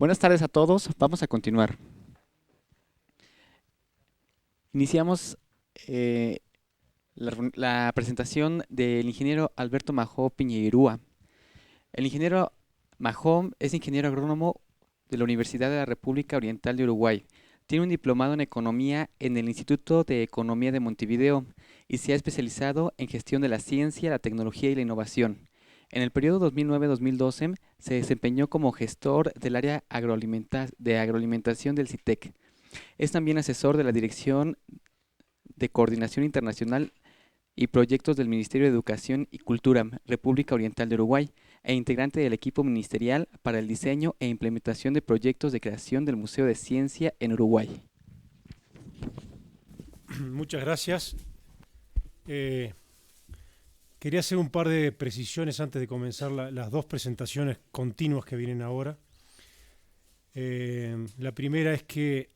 Buenas tardes a todos, vamos a continuar. Iniciamos eh, la presentación del ingeniero Alberto Majó Piñeirúa. El ingeniero Majó es ingeniero agrónomo de la Universidad de la República Oriental de Uruguay. Tiene un diplomado en economía en el Instituto de Economía de Montevideo y se ha especializado en gestión de la ciencia, la tecnología y la innovación. En el periodo 2009-2012 se desempeñó como gestor del área de agroalimentación del CITEC. Es también asesor de la Dirección de Coordinación Internacional y Proyectos del Ministerio de Educación y Cultura, República Oriental de Uruguay, e integrante del equipo ministerial para el diseño e implementación de proyectos de creación del Museo de Ciencia en Uruguay. Muchas gracias. Eh, Quería hacer un par de precisiones antes de comenzar las dos presentaciones continuas que vienen ahora. La primera es que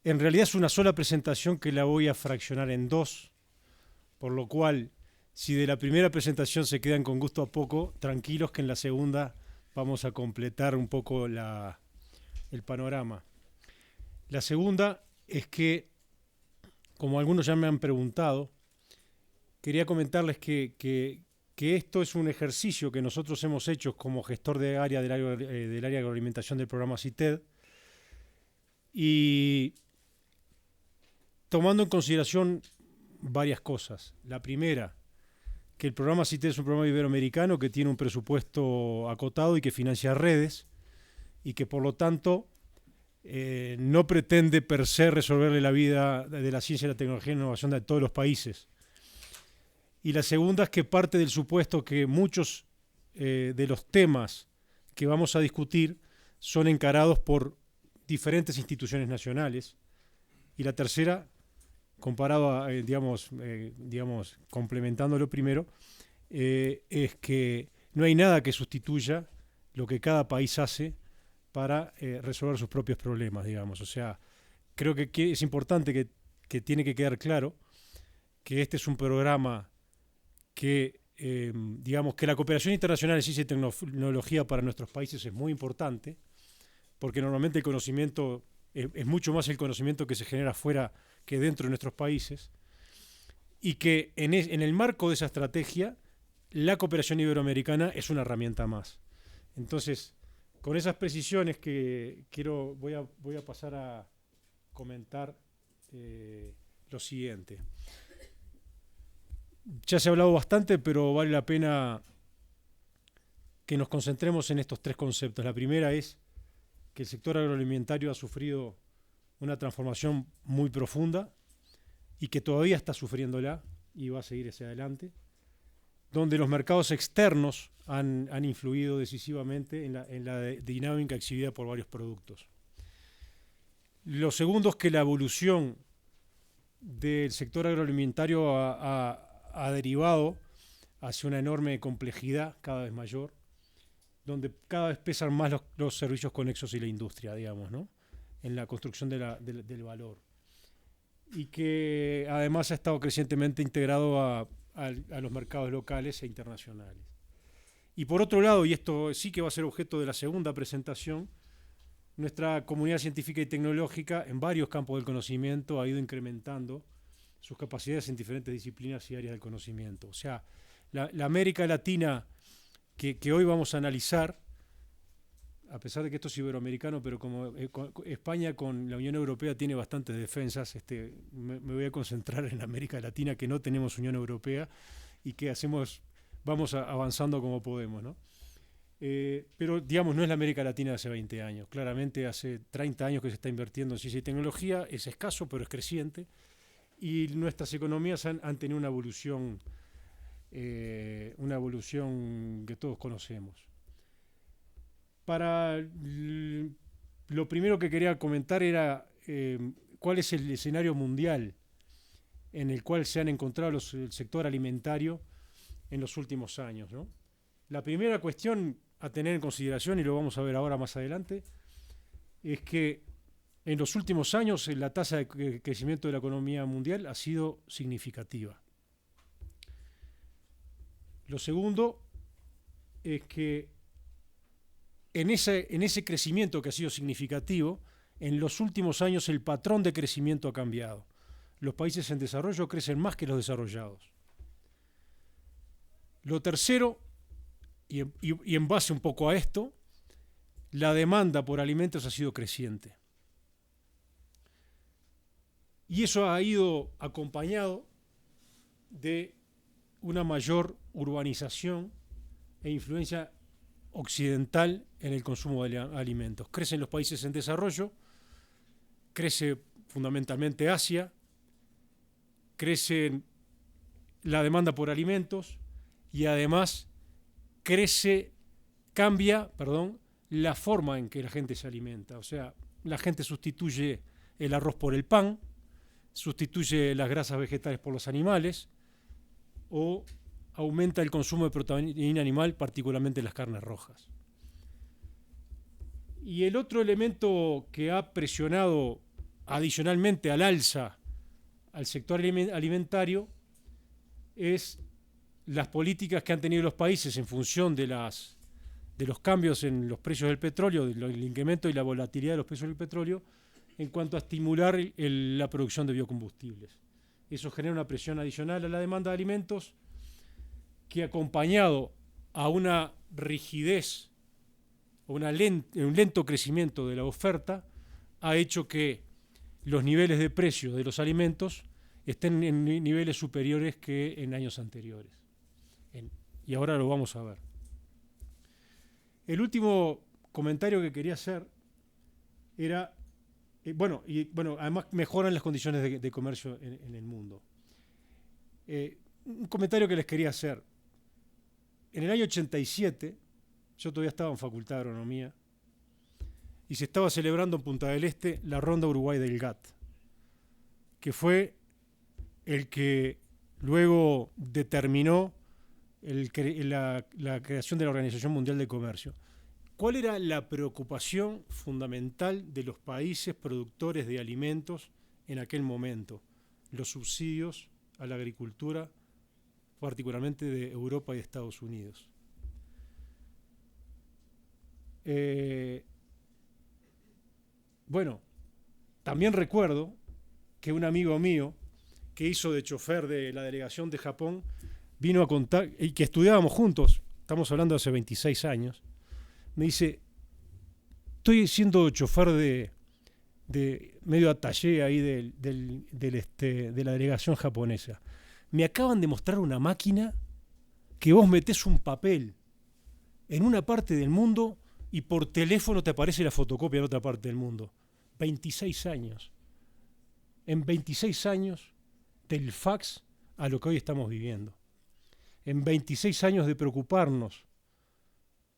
en realidad es una sola presentación que la voy a fraccionar en dos, por lo cual si de la primera presentación se quedan con gusto a poco, tranquilos que en la segunda vamos a completar un poco el panorama. La segunda es que, como algunos ya me han preguntado, quería comentarles que esto es un ejercicio que nosotros hemos hecho como gestor de área del área de agroalimentación del programa CITED, y tomando en consideración varias cosas. La primera, que el programa CITED es un programa iberoamericano que tiene un presupuesto acotado y que financia redes, y que por lo tanto no pretende per se resolverle la vida de la ciencia, la tecnología y la innovación de todos los países. Y la segunda es que parte del supuesto que muchos de los temas que vamos a discutir son encarados por diferentes instituciones nacionales. Y la tercera, comparado a, digamos, complementando lo primero, es que no hay nada que sustituya lo que cada país hace para resolver sus propios problemas, digamos. O sea, creo que es importante que tiene que quedar claro que este es un programa que, digamos, que la cooperación internacional en ciencia y tecnología para nuestros países es muy importante, porque normalmente el conocimiento es mucho más el conocimiento que se genera afuera que dentro de nuestros países, y que en el marco de esa estrategia, la cooperación iberoamericana es una herramienta más. Entonces, con esas precisiones que voy a pasar a comentar lo siguiente. Ya se ha hablado bastante, pero vale la pena que nos concentremos en estos tres conceptos. La primera es que el sector agroalimentario ha sufrido una transformación muy profunda y que todavía está sufriéndola y va a seguir hacia adelante, donde los mercados externos han influido decisivamente en la dinámica exhibida por varios productos. Lo segundo es que la evolución del sector agroalimentario ha derivado hacia una enorme complejidad cada vez mayor, donde cada vez pesan más los servicios conexos y la industria, digamos, ¿no? En la construcción del valor. Y que además ha estado crecientemente integrado a los mercados locales e internacionales. Y por otro lado, y esto sí que va a ser objeto de la segunda presentación, nuestra comunidad científica y tecnológica en varios campos del conocimiento ha ido incrementando sus capacidades en diferentes disciplinas y áreas del conocimiento. O sea, la América Latina que hoy vamos a analizar, a pesar de que esto es iberoamericano, pero como España con la Unión Europea tiene bastantes defensas, me voy a concentrar en América Latina, que no tenemos Unión Europea y que vamos avanzando como podemos, ¿no? Pero digamos, no es la América Latina de hace 20 años. Claramente hace 30 años que se está invirtiendo en ciencia y tecnología, es escaso, pero es creciente, y nuestras economías han tenido una evolución que todos conocemos. Lo primero que quería comentar era cuál es el escenario mundial en el cual se han encontrado el sector alimentario en los últimos años, ¿no? La primera cuestión a tener en consideración, y lo vamos a ver ahora más adelante, es que en los últimos años la tasa de crecimiento de la economía mundial ha sido significativa. Lo segundo es que en ese crecimiento que ha sido significativo, en los últimos años el patrón de crecimiento ha cambiado. Los países en desarrollo crecen más que los desarrollados. Lo tercero, y en base un poco a esto, la demanda por alimentos ha sido creciente. Y eso ha ido acompañado de una mayor urbanización e influencia occidental en el consumo de alimentos. Crecen los países en desarrollo, crece fundamentalmente Asia, crece la demanda por alimentos y además cambia la forma en que la gente se alimenta. O sea, la gente sustituye el arroz por el pan, sustituye las grasas vegetales por los animales o aumenta el consumo de proteína animal, particularmente las carnes rojas. Y el otro elemento que ha presionado adicionalmente al alza al sector alimentario es las políticas que han tenido los países en función de los cambios en los precios del petróleo, del incremento y la volatilidad de los precios del petróleo, en cuanto a estimular la producción de biocombustibles. Eso genera una presión adicional a la demanda de alimentos que, acompañado a una rigidez o un lento crecimiento de la oferta, ha hecho que los niveles de precios de los alimentos estén en niveles superiores que en años anteriores. Y ahora lo vamos a ver. El último comentario que quería hacer era, además mejoran las condiciones de comercio en el mundo. Un comentario que les quería hacer. En el año 87, yo todavía estaba en Facultad de Agronomía, y se estaba celebrando en Punta del Este la Ronda Uruguay del GATT, que fue el que luego determinó la creación de la Organización Mundial de Comercio. ¿Cuál era la preocupación fundamental de los países productores de alimentos en aquel momento? Los subsidios a la agricultura, particularmente de Europa y Estados Unidos. También recuerdo que un amigo mío que hizo de chofer de la delegación de Japón vino a contar, y que estudiábamos juntos, estamos hablando de hace 26 años, me dice, estoy siendo chofer de medio attaché ahí de la delegación japonesa. Me acaban de mostrar una máquina que vos metés un papel en una parte del mundo y por teléfono te aparece la fotocopia en otra parte del mundo. 26 años. En 26 años del fax a lo que hoy estamos viviendo. En 26 años de preocuparnos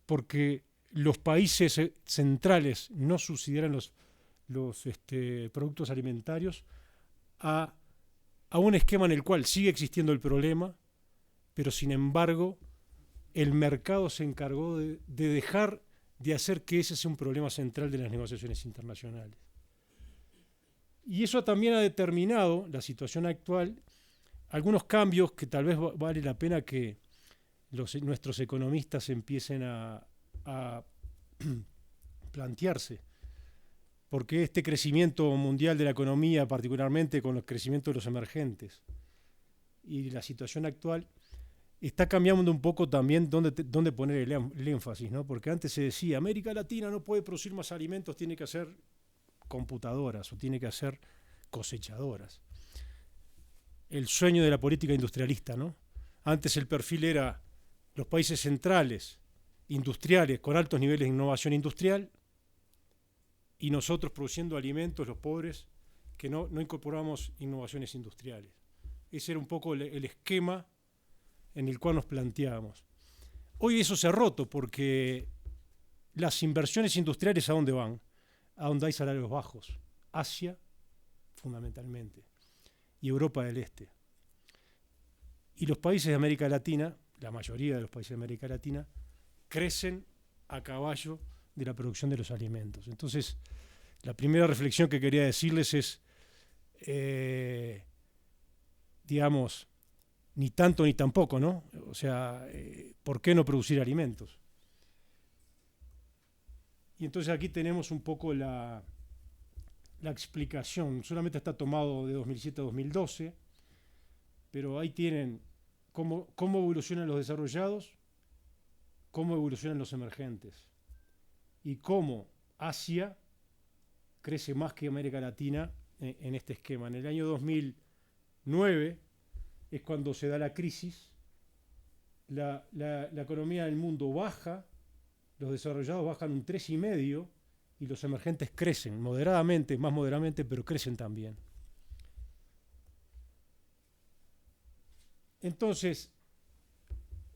porque los países centrales no subsidiaran los productos alimentarios a un esquema en el cual sigue existiendo el problema, pero sin embargo el mercado se encargó de dejar de hacer que ese sea un problema central de las negociaciones internacionales. Y eso también ha determinado la situación actual, algunos cambios que tal vez vale la pena que nuestros economistas empiecen a plantearse, porque este crecimiento mundial de la economía, particularmente con el crecimiento de los emergentes y la situación actual, está cambiando un poco también dónde poner el énfasis, ¿no? Porque antes se decía, América Latina no puede producir más alimentos, tiene que hacer computadoras o tiene que hacer cosechadoras. El sueño de la política industrialista, ¿no? Antes el perfil era los países centrales, industriales, con altos niveles de innovación industrial, y nosotros produciendo alimentos, los pobres, que no incorporamos innovaciones industriales. Ese era un poco el esquema en el cual nos planteábamos. Hoy eso se ha roto porque las inversiones industriales, ¿a dónde van? A donde hay salarios bajos. Asia, fundamentalmente, y Europa del Este. Y los países de América Latina, la mayoría de los países de América Latina, crecen a caballo de la producción de los alimentos. Entonces, la primera reflexión que quería decirles es, ni tanto ni tampoco, ¿no? O sea, ¿por qué no producir alimentos? Y entonces aquí tenemos un poco la explicación. Solamente está tomado de 2007 a 2012, pero ahí tienen cómo evolucionan los desarrollados, cómo evolucionan los emergentes y cómo Asia crece más que América Latina en este esquema. En el año 2009 es cuando se da la crisis, la economía del mundo baja, los desarrollados bajan un 3,5 y los emergentes crecen moderadamente, más moderadamente, pero crecen también. Entonces,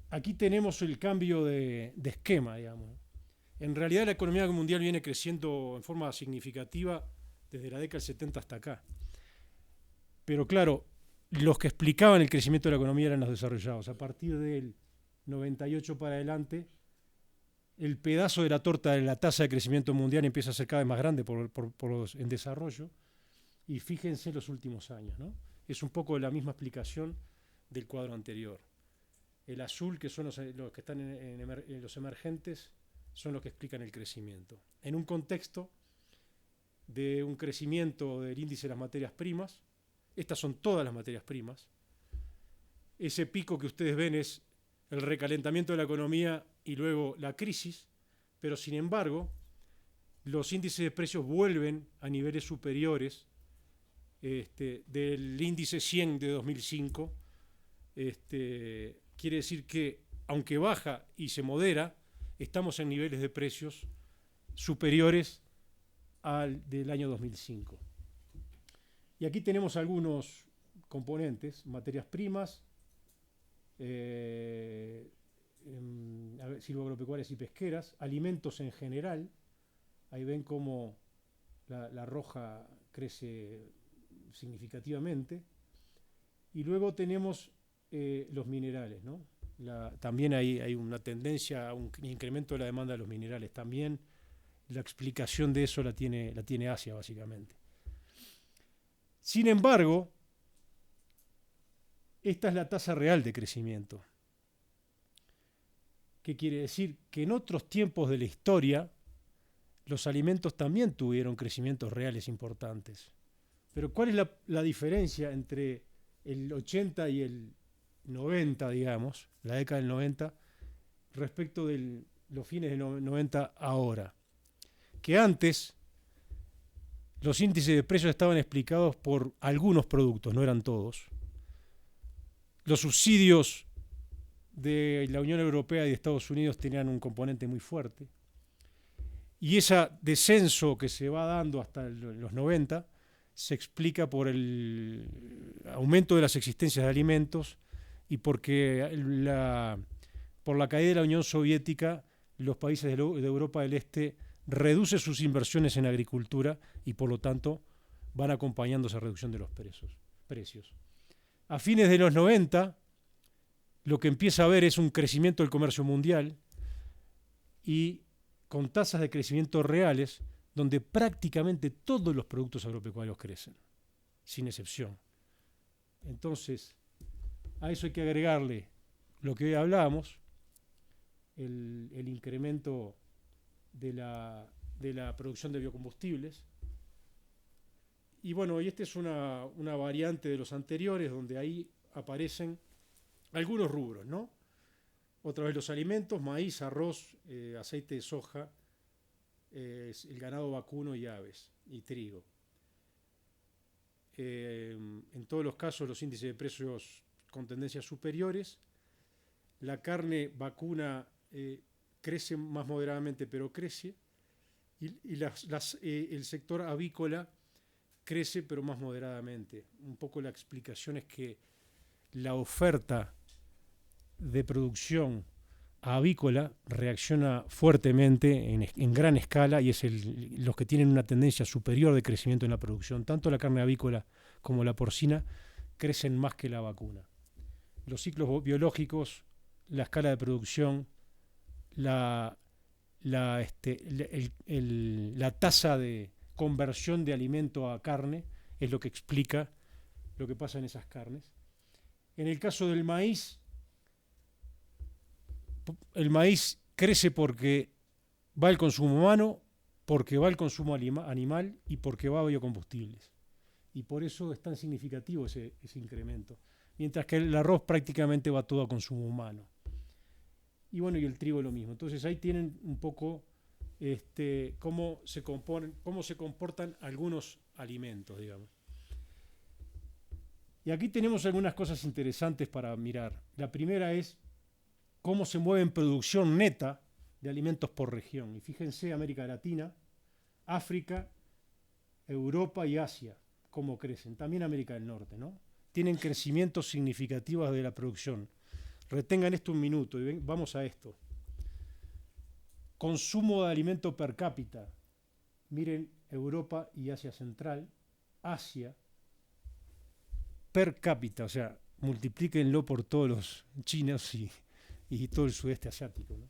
aquí tenemos el cambio de esquema, digamos. En realidad la economía mundial viene creciendo en forma significativa desde la década del 70 hasta acá. Pero claro, los que explicaban el crecimiento de la economía eran los desarrollados. A partir del 98 para adelante, el pedazo de la torta de la tasa de crecimiento mundial empieza a ser cada vez más grande en desarrollo. Y fíjense los últimos años, ¿no? Es un poco la misma explicación del cuadro anterior. El azul, que son los que están en los emergentes, son los que explican el crecimiento. En un contexto de un crecimiento del índice de las materias primas, estas son todas las materias primas, ese pico que ustedes ven es el recalentamiento de la economía y luego la crisis, pero sin embargo, los índices de precios vuelven a niveles superiores del índice 100 de 2005. Quiere decir que, aunque baja y se modera, estamos en niveles de precios superiores al del año 2005. Y aquí tenemos algunos componentes, materias primas, silvoagropecuarias y pesqueras, alimentos en general. Ahí ven cómo la roja crece significativamente. Y luego tenemos los minerales, ¿no? También hay una tendencia a un incremento de la demanda de los minerales. También la explicación de eso la tiene Asia, básicamente. Sin embargo, esta es la tasa real de crecimiento. ¿Qué quiere decir? Que en otros tiempos de la historia los alimentos también tuvieron crecimientos reales importantes. Pero ¿cuál es la diferencia entre el 80 y el 90, digamos, la década del 90, respecto de los fines del 90 ahora? Que antes los índices de precios estaban explicados por algunos productos, no eran todos. Los subsidios de la Unión Europea y de Estados Unidos tenían un componente muy fuerte. Y ese descenso que se va dando hasta los 90 se explica por el aumento de las existencias de alimentos y porque por la caída de la Unión Soviética, los países de Europa del Este reducen sus inversiones en agricultura y por lo tanto van acompañando esa reducción de los precios. A fines de los 90, lo que empieza a haber es un crecimiento del comercio mundial y con tasas de crecimiento reales donde prácticamente todos los productos agropecuarios crecen, sin excepción. Entonces, a eso hay que agregarle lo que hoy hablábamos, el incremento de la producción de biocombustibles. Y bueno, y esta es una variante de los anteriores, donde ahí aparecen algunos rubros, ¿no? Otra vez los alimentos, maíz, arroz, aceite de soja, el ganado vacuno y aves, y trigo. En todos los casos los índices de precios con tendencias superiores. La carne vacuna crece más moderadamente, pero crece. Y el sector avícola crece, pero más moderadamente. Un poco la explicación es que la oferta de producción avícola reacciona fuertemente en gran escala y es los que tienen una tendencia superior de crecimiento en la producción. Tanto la carne avícola como la porcina crecen más que la vacuna. Los ciclos biológicos, la escala de producción, la tasa de conversión de alimento a carne es lo que explica lo que pasa en esas carnes. En el caso del maíz, el maíz crece porque va el consumo humano porque va el consumo animal y porque va a biocombustibles. Y por eso es tan significativo ese incremento. Mientras que el arroz prácticamente va todo a consumo humano. Y bueno, y el trigo lo mismo. Entonces ahí tienen un poco cómo se comportan algunos alimentos, digamos. Y aquí tenemos algunas cosas interesantes para mirar. La primera es cómo se mueve en producción neta de alimentos por región. Y fíjense, América Latina, África, Europa y Asia, cómo crecen. También América del Norte, ¿no? Tienen crecimientos significativos de la producción. Retengan esto un minuto y vamos a esto. Consumo de alimento per cápita. Miren Europa y Asia Central, Asia, per cápita, o sea, multiplíquenlo por todos los chinos y todo el sudeste asiático, ¿no?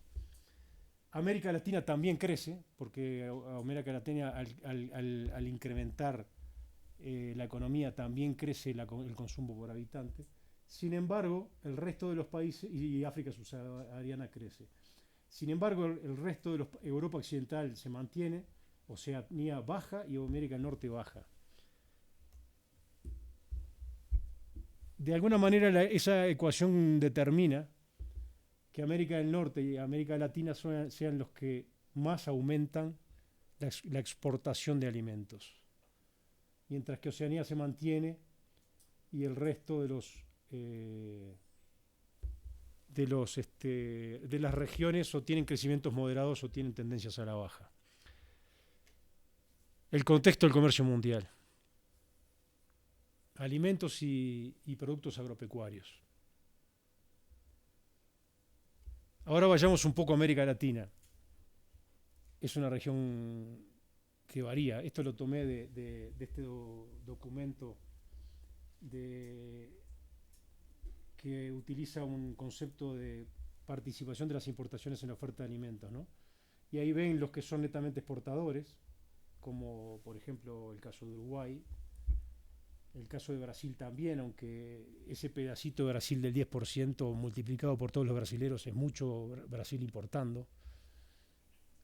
América Latina también crece, porque América Latina al incrementar la economía también crece el consumo por habitante. Sin embargo, el resto de los países, y África subsahariana crece. Sin embargo, el resto de Europa Occidental se mantiene, Oceanía baja y América del Norte baja. De alguna manera esa ecuación determina que América del Norte y América Latina sean los que más aumentan la exportación de alimentos, mientras que Oceanía se mantiene y el resto de las regiones o tienen crecimientos moderados o tienen tendencias a la baja. El contexto del comercio mundial. Alimentos y productos agropecuarios. Ahora vayamos un poco a América Latina. Es una región que varía. Esto lo tomé de este documento que utiliza un concepto de participación de las importaciones en la oferta de alimentos, ¿no? Y ahí ven los que son netamente exportadores, como por ejemplo el caso de Uruguay, el caso de Brasil también, aunque ese pedacito de Brasil del 10% multiplicado por todos los brasileros es mucho Brasil importando.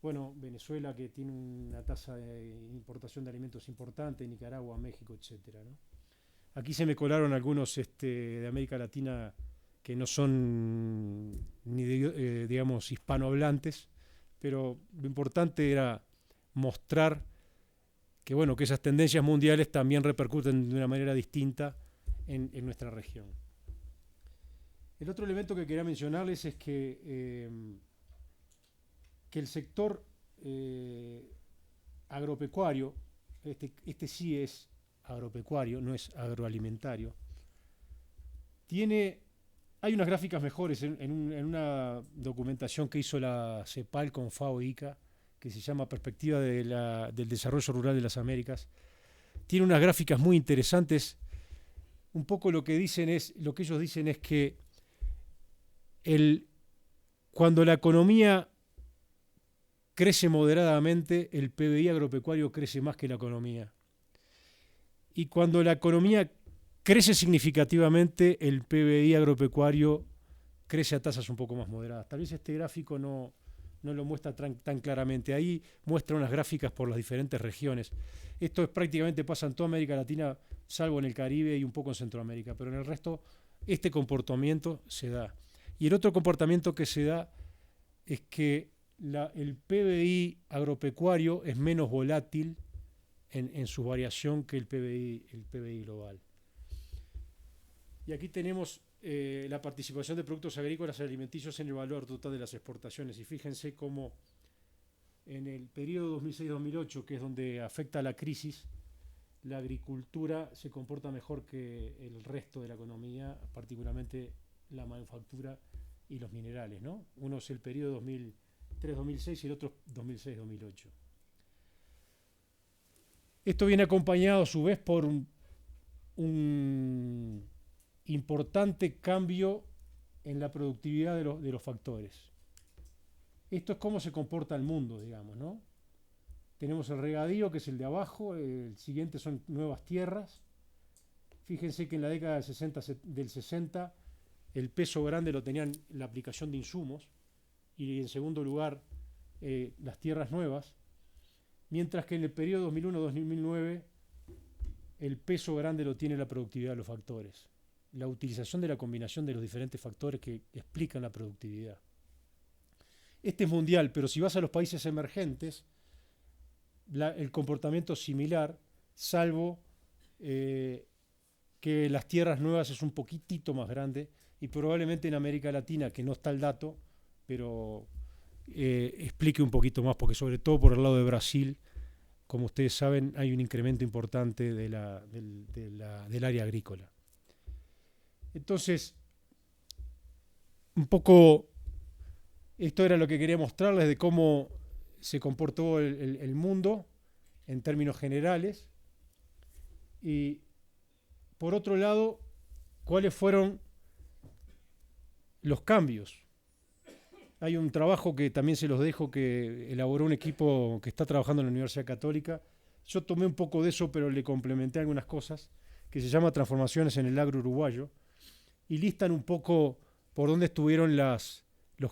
Bueno, Venezuela, que tiene una tasa de importación de alimentos importante, Nicaragua, México, etcétera, ¿no? Aquí se me colaron algunos de América Latina que no son ni digamos hispanohablantes, pero lo importante era mostrar que bueno, que esas tendencias mundiales también repercuten de una manera distinta en nuestra región. El otro elemento que quería mencionarles es que el sector agropecuario, este sí es agropecuario, no es agroalimentario, hay unas gráficas mejores en una documentación que hizo la CEPAL con FAO e ICA, que se llama Perspectiva del Desarrollo Rural de las Américas. Tiene unas gráficas muy interesantes. Un poco lo que ellos dicen es que cuando la economía crece moderadamente, el PBI agropecuario crece más que la economía. Y cuando la economía crece significativamente, el PBI agropecuario crece a tasas un poco más moderadas. Tal vez este gráfico no lo muestra tan claramente. Ahí muestra unas gráficas por las diferentes regiones. Esto prácticamente pasa en toda América Latina, salvo en el Caribe y un poco en Centroamérica, pero en el resto este comportamiento se da. Y el otro comportamiento que se da es que el PBI agropecuario es menos volátil en su variación que el PBI global. Y aquí tenemos la participación de productos agrícolas y alimenticios en el valor total de las exportaciones. Y fíjense cómo en el periodo 2006-2008, que es donde afecta la crisis, la agricultura se comporta mejor que el resto de la economía, particularmente la manufactura y los minerales, ¿no? Uno es el periodo 2003-2006 y el otro 2006-2008. Esto viene acompañado a su vez por un importante cambio en la productividad de los factores. Esto es cómo se comporta el mundo, digamos, ¿no? Tenemos el regadío, que es el de abajo, el siguiente son nuevas tierras. Fíjense que en la década del 60 el peso grande lo tenían la aplicación de insumos y en segundo lugar las tierras nuevas, mientras que en el periodo 2001-2009 el peso grande lo tiene la productividad de los factores, la utilización de la combinación de los diferentes factores que explican la productividad. Este es mundial, pero si vas a los países emergentes, el comportamiento es similar, salvo que las tierras nuevas es un poquitito más grande, y probablemente en América Latina, que no está el dato, pero explique un poquito más, porque sobre todo por el lado de Brasil, como ustedes saben, hay un incremento importante del área agrícola. Entonces, un poco esto era lo que quería mostrarles de cómo se comportó el mundo en términos generales. Y por otro lado, ¿cuáles fueron los cambios? Hay un trabajo que también se los dejo, que elaboró un equipo que está trabajando en la Universidad Católica. Yo tomé un poco de eso, pero le complementé algunas cosas, que se llama Transformaciones en el Agro Uruguayo, y listan un poco por dónde estuvieron los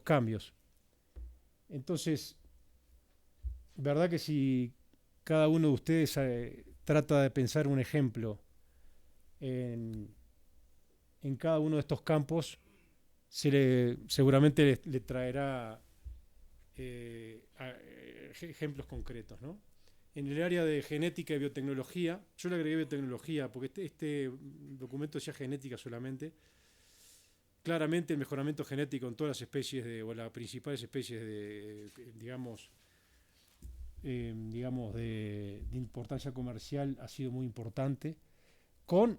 cambios. Entonces, verdad que si cada uno de ustedes trata de pensar un ejemplo en cada uno de estos campos, seguramente le traerá ejemplos concretos, ¿no? En el área de genética y biotecnología, yo le agregué biotecnología porque este documento decía genética solamente. Claramente el mejoramiento genético en todas las especies o las principales especies de importancia comercial ha sido muy importante, con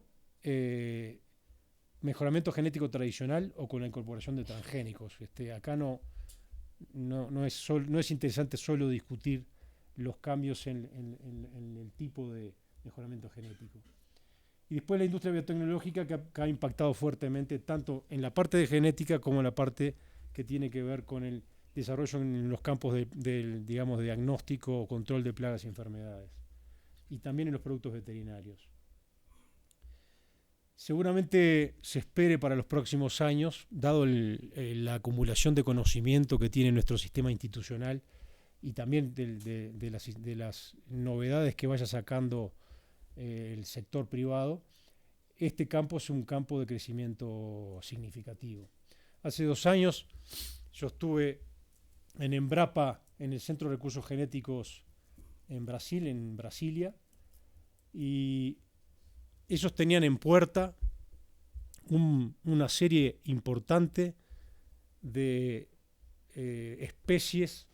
mejoramiento genético tradicional o con la incorporación de transgénicos. Acá no es interesante solo discutir los cambios en el tipo de mejoramiento genético. Y después la industria biotecnológica que ha impactado fuertemente tanto en la parte de genética como en la parte que tiene que ver con el desarrollo en los campos de diagnóstico o control de plagas y enfermedades. Y también en los productos veterinarios. Seguramente se espere para los próximos años, dado la acumulación de conocimiento que tiene nuestro sistema institucional y también de las novedades que vaya sacando el sector privado, este campo es un campo de crecimiento significativo. Hace 2 años yo estuve en Embrapa, en el Centro de Recursos Genéticos en Brasil, en Brasilia, y ellos tenían en puerta una serie importante de especies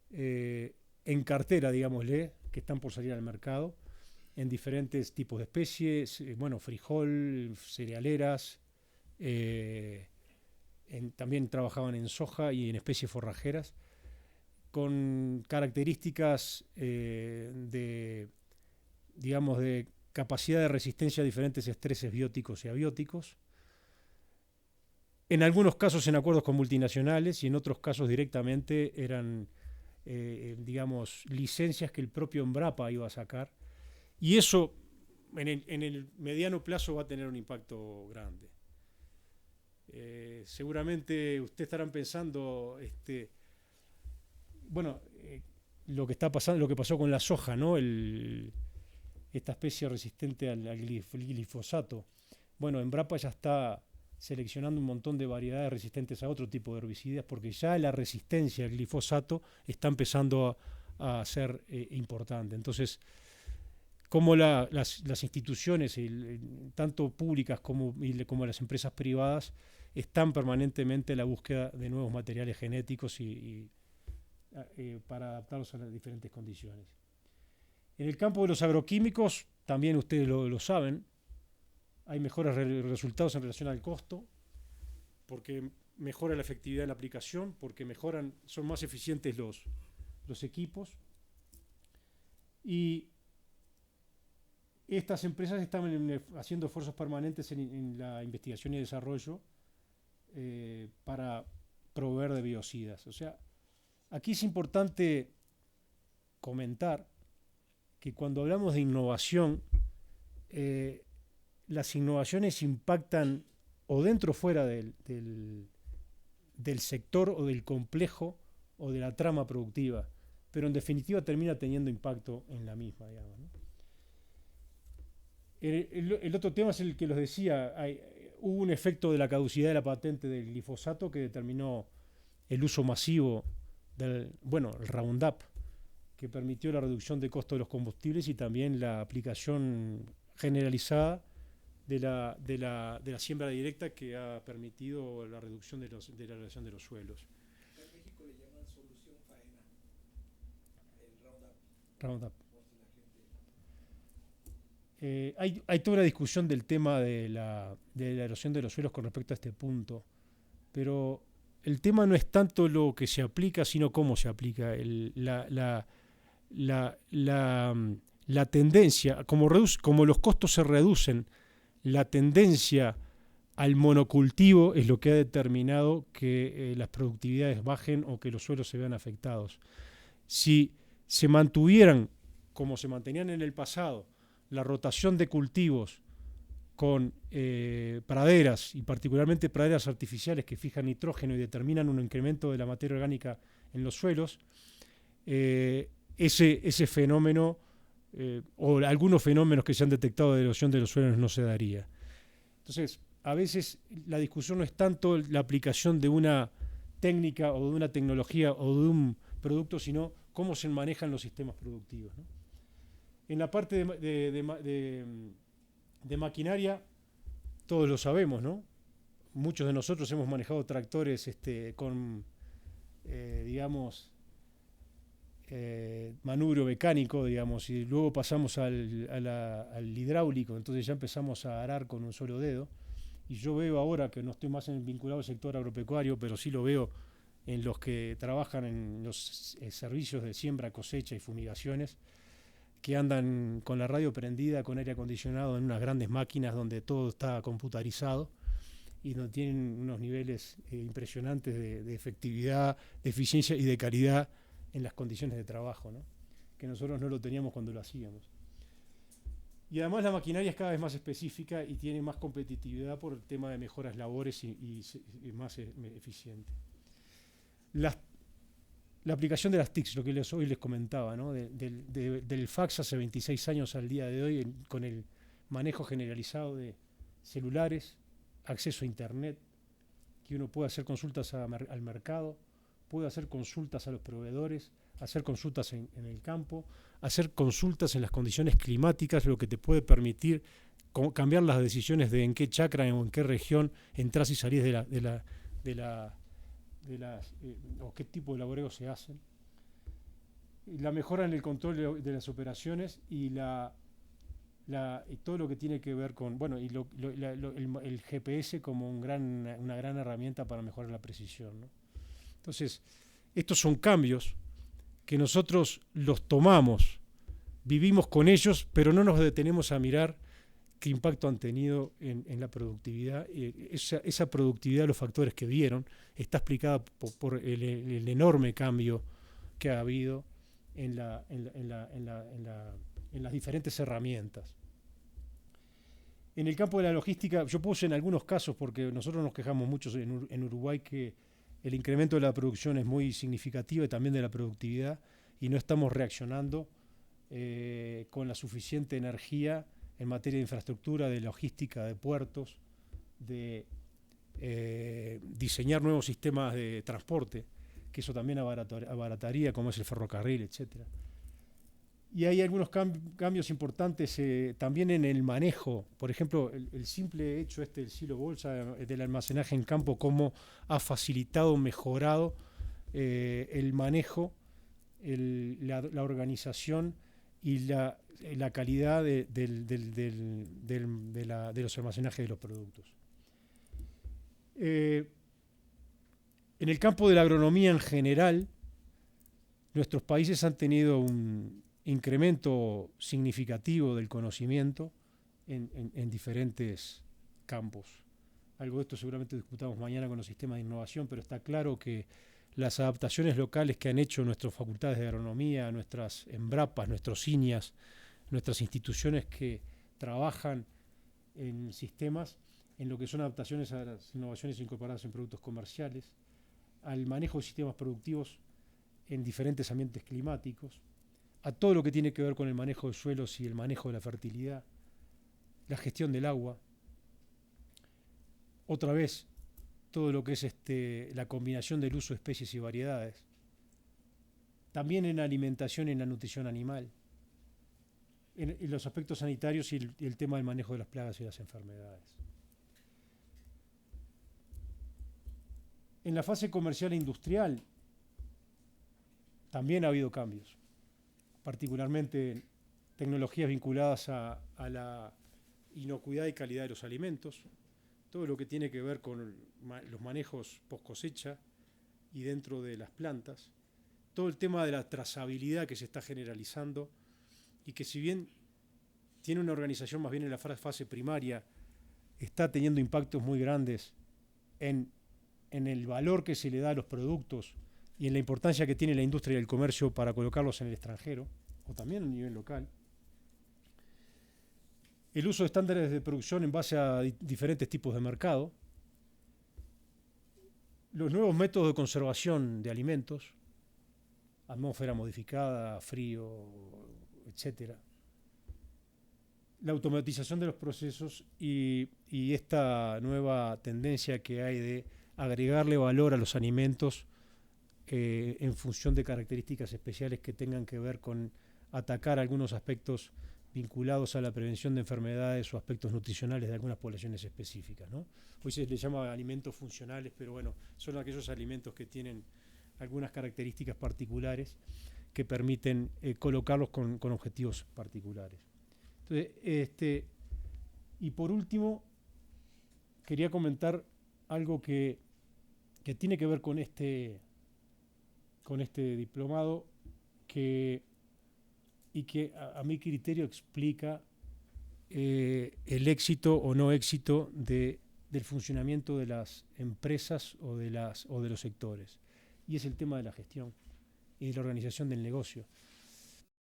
en cartera, digámosle, que están por salir al mercado, en diferentes tipos de especies, frijol, cerealeras, también trabajaban en soja y en especies forrajeras, con características de capacidad de resistencia a diferentes estreses bióticos y abióticos, en algunos casos en acuerdos con multinacionales y en otros casos directamente eran licencias que el propio Embrapa iba a sacar, y eso en el mediano plazo va a tener un impacto grande. Seguramente ustedes estarán pensando lo que está pasando, lo que pasó con la soja, ¿no? Esta especie resistente al glifosato. Bueno, Embrapa ya está seleccionando un montón de variedades resistentes a otro tipo de herbicidas, porque ya la resistencia al glifosato está empezando a ser importante. Entonces, como las instituciones, tanto públicas como las empresas privadas, están permanentemente en la búsqueda de nuevos materiales genéticos para adaptarlos a las diferentes condiciones. En el campo de los agroquímicos, también ustedes lo saben, hay mejores resultados en relación al costo, porque mejora la efectividad de la aplicación, porque son más eficientes los equipos. Y estas empresas están haciendo esfuerzos permanentes en la investigación y desarrollo para proveer de biocidas. O sea, aquí es importante comentar que cuando hablamos de innovación, las innovaciones impactan o dentro o fuera del sector o del complejo o de la trama productiva, pero en definitiva termina teniendo impacto en la misma, digamos, ¿no? El otro tema es el que los decía, hubo un efecto de la caducidad de la patente del glifosato que determinó el uso masivo el Roundup, que permitió la reducción de costos de los combustibles y también la aplicación generalizada de la siembra directa, que ha permitido la reducción de la erosión de los suelos. En México le llaman solución faena, el Roundup. por si la gente. Hay toda una discusión del tema de la erosión de los suelos con respecto a este punto, pero el tema no es tanto lo que se aplica, sino cómo se aplica. La tendencia, como los costos se reducen, la tendencia al monocultivo es lo que ha determinado que las productividades bajen o que los suelos se vean afectados. Si se mantuvieran, como se mantenían en el pasado, la rotación de cultivos con praderas, y particularmente praderas artificiales que fijan nitrógeno y determinan un incremento de la materia orgánica en los suelos, ese fenómeno o algunos fenómenos que se han detectado de erosión de los suelos no se daría. Entonces, a veces la discusión no es tanto la aplicación de una técnica o de una tecnología o de un producto, sino cómo se manejan los sistemas productivos, ¿no? En la parte de maquinaria, todos lo sabemos, ¿no? Muchos de nosotros hemos manejado tractores con, digamos, manubrio mecánico, digamos, y luego pasamos al hidráulico, entonces ya empezamos a arar con un solo dedo. Y yo veo ahora, que no estoy más vinculado al sector agropecuario, pero sí lo veo en los que trabajan en los servicios de siembra, cosecha y fumigaciones, que andan con la radio prendida, con aire acondicionado en unas grandes máquinas donde todo está computarizado y donde tienen unos niveles impresionantes de efectividad, de eficiencia y de calidad en las condiciones de trabajo, ¿no? Que nosotros no lo teníamos cuando lo hacíamos. Y además la maquinaria es cada vez más específica y tiene más competitividad por el tema de mejoras labores y más eficiente. La aplicación de las TICs, lo que hoy les comentaba, ¿no? Del fax hace 26 años al día de hoy, con el manejo generalizado de celulares, acceso a internet, que uno puede hacer consultas al mercado, puede hacer consultas a los proveedores, hacer consultas en el campo, hacer consultas en las condiciones climáticas, lo que te puede permitir cambiar las decisiones de en qué chacra o en qué región entras y salís o qué tipo de laboreos se hacen. La mejora en el control de las operaciones y todo lo que tiene que ver con, bueno, y el GPS como una gran herramienta para mejorar la precisión, ¿no? Entonces, estos son cambios que nosotros los tomamos, vivimos con ellos, pero no nos detenemos a mirar qué impacto han tenido en la productividad. Esa productividad, los factores que vieron, está explicada por el enorme cambio que ha habido en las diferentes herramientas. En el campo de la logística, yo puse en algunos casos, porque nosotros nos quejamos mucho en Uruguay que el incremento de la producción es muy significativo y también de la productividad, y no estamos reaccionando con la suficiente energía en materia de infraestructura, de logística, de puertos, de diseñar nuevos sistemas de transporte, que eso también abarataría, como es el ferrocarril, etcétera. Y hay algunos cambios importantes también en el manejo. Por ejemplo, el simple hecho del silo bolsa, del almacenaje en campo, cómo ha facilitado, mejorado el manejo, la organización y la calidad de los almacenajes de los productos. En el campo de la agronomía en general, nuestros países han tenido un incremento significativo del conocimiento en diferentes campos. Algo de esto seguramente discutamos mañana con los sistemas de innovación, pero está claro que las adaptaciones locales que han hecho nuestras facultades de agronomía, nuestras EMBRAPAS, nuestros INIAS, nuestras instituciones que trabajan en sistemas, en lo que son adaptaciones a las innovaciones incorporadas en productos comerciales, al manejo de sistemas productivos, en diferentes ambientes climáticos, a todo lo que tiene que ver con el manejo de suelos y el manejo de la fertilidad, la gestión del agua, otra vez todo lo que es la combinación del uso de especies y variedades, también en la alimentación y en la nutrición animal, en los aspectos sanitarios y el tema del manejo de las plagas y las enfermedades. En la fase comercial e industrial también ha habido cambios, particularmente tecnologías vinculadas a la inocuidad y calidad de los alimentos, todo lo que tiene que ver con los manejos post cosecha y dentro de las plantas, todo el tema de la trazabilidad que se está generalizando y que, si bien tiene una organización más bien en la fase primaria, está teniendo impactos muy grandes en el valor que se le da a los productos y en la importancia que tiene la industria y el comercio para colocarlos en el extranjero o también a nivel local. El uso de estándares de producción en base a diferentes tipos de mercado, los nuevos métodos de conservación de alimentos, atmósfera modificada, frío, etcétera, la automatización de los procesos y esta nueva tendencia que hay de agregarle valor a los alimentos en función de características especiales que tengan que ver con atacar algunos aspectos vinculados a la prevención de enfermedades o aspectos nutricionales de algunas poblaciones específicas, ¿no? Hoy se les llama alimentos funcionales, pero bueno, son aquellos alimentos que tienen algunas características particulares que permiten colocarlos con objetivos particulares. Entonces, y por último, quería comentar algo que tiene que ver con este diplomado y que a mi criterio explica el éxito o no éxito del funcionamiento de las empresas o de los sectores. Y es el tema de la gestión y de la organización del negocio.